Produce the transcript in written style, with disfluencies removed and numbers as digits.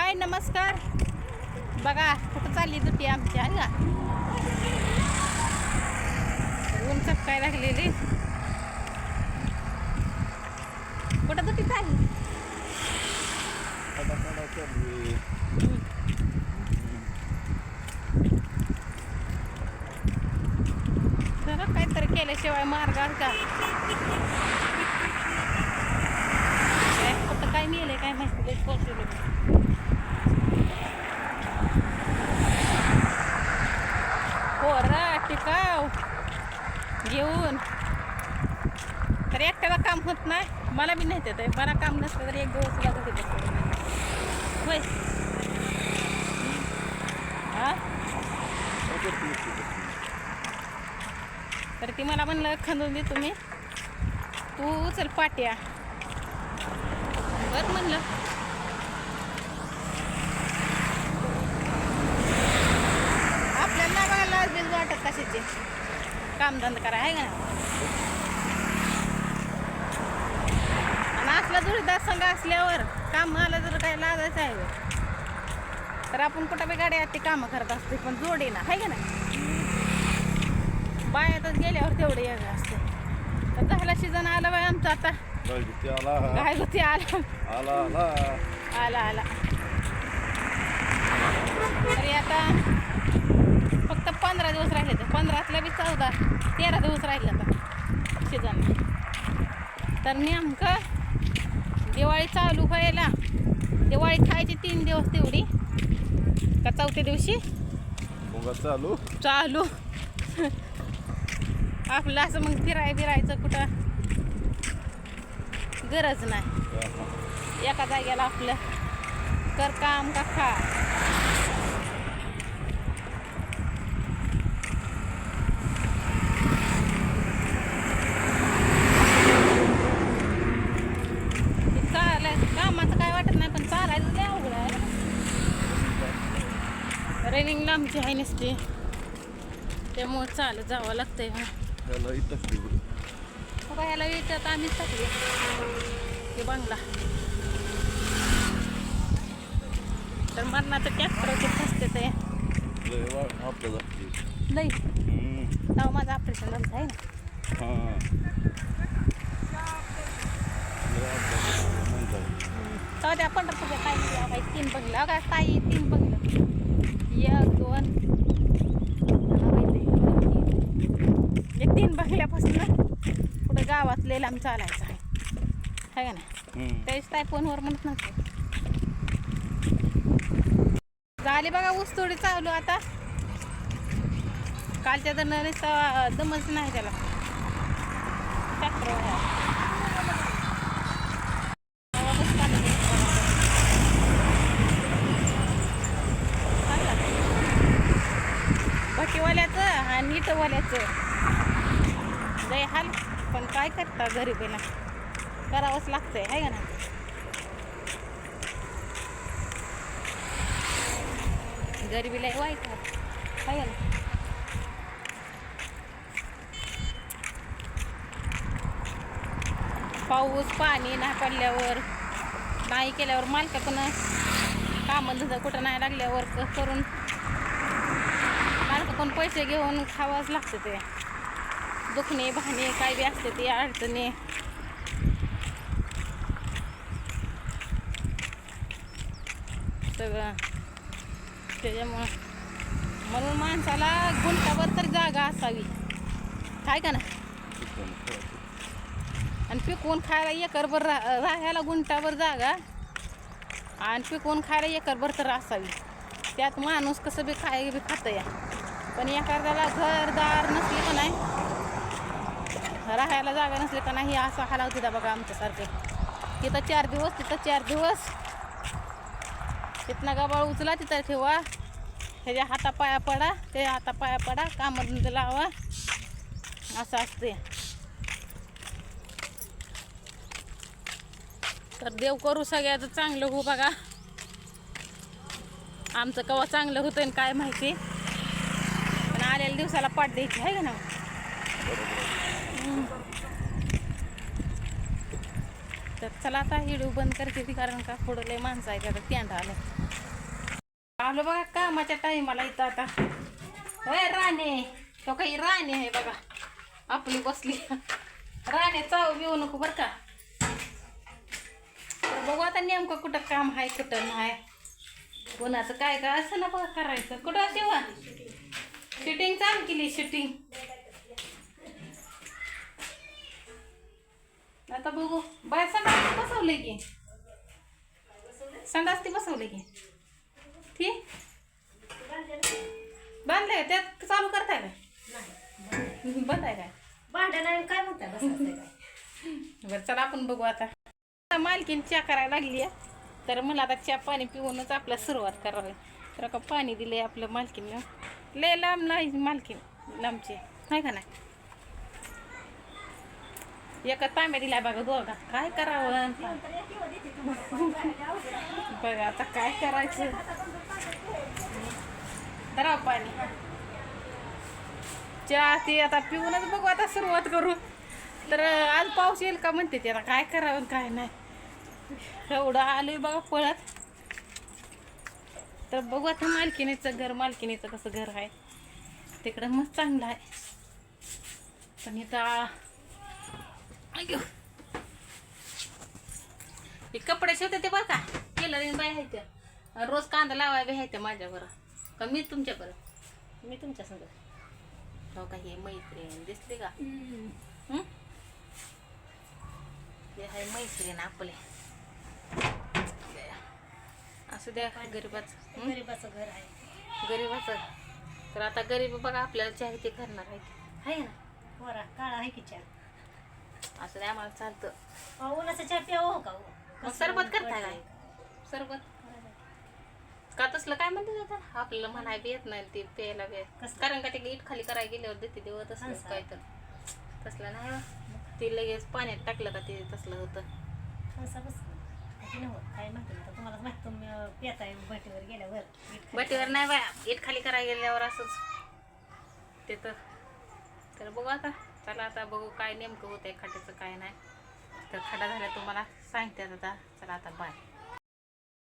हाय नमस्कार. बघा कुठं चालली दुटी आमची आहे का ऊन चपकाय लागलेली. कुठं दुटी चालली जरा काहीतरी केल्याशिवाय मार्ग का कुठं काय मिळेल काय माहिती पोचलो. टिकाव घेऊन तर एकट्याला काम होत नाही. मला बी नाही येत मला काम नसतं तर एक दिवस लागत होय. हा तर ती मला म्हणलं खंदून दे तुम्ही तू उचल पाट्या बरं म्हणलं. आपल्याला बघायला बिल वाटत कशाचे कामधंदा करा आहे का ना. आणि असला जोडीदार संघ असल्यावर काम मला जर काय लागायचं आहे तर आपण कुठं बी गाड्या ते कामं करत असते पण जोडी ना आहे का ना. बायातच गेल्यावर तेवढे एक असते. तर झाला सीझन आला बाय आमचा आता काय होती आला आला आला तरी आता फक्त 15 दिवस राहिले. तर 15तल्या बी 13 दिवस राहिले आता सीझन. तर नेमकं दिवाळी चालू व्हायला दिवाळी खायची 3 दिवस तेवढी का 4थ्या दिवशी चालू आपलं असं मग फिरायचं कुठं गरज नाही. एका जाग्याला आपलं कर काम का खा. कामाचं काय वाटत नाही पण चालायचं लय अवघड आहे. रनिंगला आमची आहे नसते त्यामुळं चालत जावं लागतंय. ह्याला विचारत आम्हीच टाकली ते बंगला. तर मरणाचं ट्रॅक्टरचे फसते ते नाही तेव्हा माझं ऑपरेशन झालं आहे ना. तेव्हा त्या पंढरपूरच्या ताई 3 बंगलं का ताई 3 बंगलं 1 2 एक 3 बंगल्यापासून कुठं गावात लय लांब चालायचं आहे का ना. त्याच ताई फोनवर म्हणत नव्हते. झाली बघा ऊस तोडी चालू आता. कालच्या तर नुसता दमच नाही त्याला ट्रॅक्टर भटीवाल्याचं आणि नीटवाल्याचं लय हाल. पण काय करता गरिबीला करावंच लागतंय आहे का ना. गरिबीला वाईट आहे ना. पाऊस पाणी नाही पडल्यावर नाही केल्यावर मालकाकडून कामधंदा कुठं नाही लागल्यावर करून मालकाकडून पैसे घेऊन खावाच लागतं. ते दुखणे भाणे काय बी असते ते अडचणी. सगळं त्याच्यामुळं म्हणून माणसाला गुंठाभर तर जागा असावी काय का ना. आणि पिकवून खायला एकरभर राहायला गुंठाभर जागा आणि पिकवून खायला एकरभर तर असावी. त्यात माणूस कसं बी काय बी खातं या. पण एखाद्याला घरदार नसली का नाही राहायला जागा नसली का नाही असं हालावत होता बघा आमच्यासारखं. तिथं 4 दिवस तिथं 4 दिवस तिथनं गबाळ उचला तिथं ठेवा त्याच्या हातापाया पडा त्याच्या हातापाया पडा कामाला लावा असं असते. तर देव करू सगळ्याचं चांगलं हो बघा. आमचं कवा चांगलं होतं काय माहिती पण आलेल्या दिवसाला पाठ द्यायची आहे का ना. तर चला आता व्हिडिओ बंद करते ती, कारण का पुढं लय माणसं आहे का त्यांना आलं आलो बघा कामाच्या टाईमाला इथं आता. होय राणे, तो काही राणे आहे बघा आपली बसली. राणे चाव घेऊ नको बरं का. तर बघू आता नेमकं कुठं काम आहे कुठं नाही, कोणाचं काय काय असं ना बघा करायचं. कुठं तेव्हा शूटिंग चालू केली शूटिंग. आता बघू बाय संडास बसवले की, संडास ती बसवले की ठीक बांधले त्यात चालू करताय काय बंद आहे काय भांडण आहे काय म्हणताय बसायचं काय. बरं चला आपण बघू आता. मालकीन चहा करायला लागली आहे, तर मला आता चहा पाणी पिऊनच आपला सुरुवात करावी. तर का पाणी दिले आपलं मालकीनं, लय लांब नाही मालकीन, लांबचे नाही का नाही. एका तांब्या दिला बघा दोघा, काय करावं बघा आता काय करायचं. धरा पाणी चहा ते आता पिऊनच बघू आता सुरुवात करू. तर आज पाऊस येईल का म्हणते ते, आता काय करावं काय नाही. एवढं आलोय बघा पळत. तर बघू आता मालकिनीचं घर, मालकिनीचं कसं घर आहे तिकडं मस्त चांगलं आहे. पण इथं हे कपडे शिवते ते बरं का, टेलरिंग बाय आहे ते. रोज कांदा लावाय आहे ते माझ्या बरं का, मी तुमच्या बरं, मी तुमच्या संग. हो का हे मैत्रीण दिसली का, हे आहे मैत्रीण आपले. असं द्या गरीबाचं, गरीबाचं घर आहे गरीबाचं. तर आता गरीब बघा आपल्याला चहा ते करणार आहे ना, कोरा काळा आहे की चहा. असं द्या आम्हाला चालतं. उन्हाचा चहा प्यावं का मग सरबत करताय काय, सरबत का तसलं काय म्हणते आता आपल्याला म्हणाय बी येत नाही ते प्यायला बी, कारण का ते इट खाली करायला गेल्यावर देते देव तसलं काय. तर तसलं नाही हो. ते लगेच पाण्यात टाकलं का ते तसलं होतं. काय म्हणते तुम्हाला माहित, तुम्ही पेताय भटीवर गेल्यावर. भटीवर नाही बाया, इट खाली करायला गेल्यावर असंच ते. तर बघू आता, चला आता बघू काय नेमकं होतंय खाट्याचं काय नाही. तर खडा झाला तुम्हाला सांगते आता. चला आता बाय.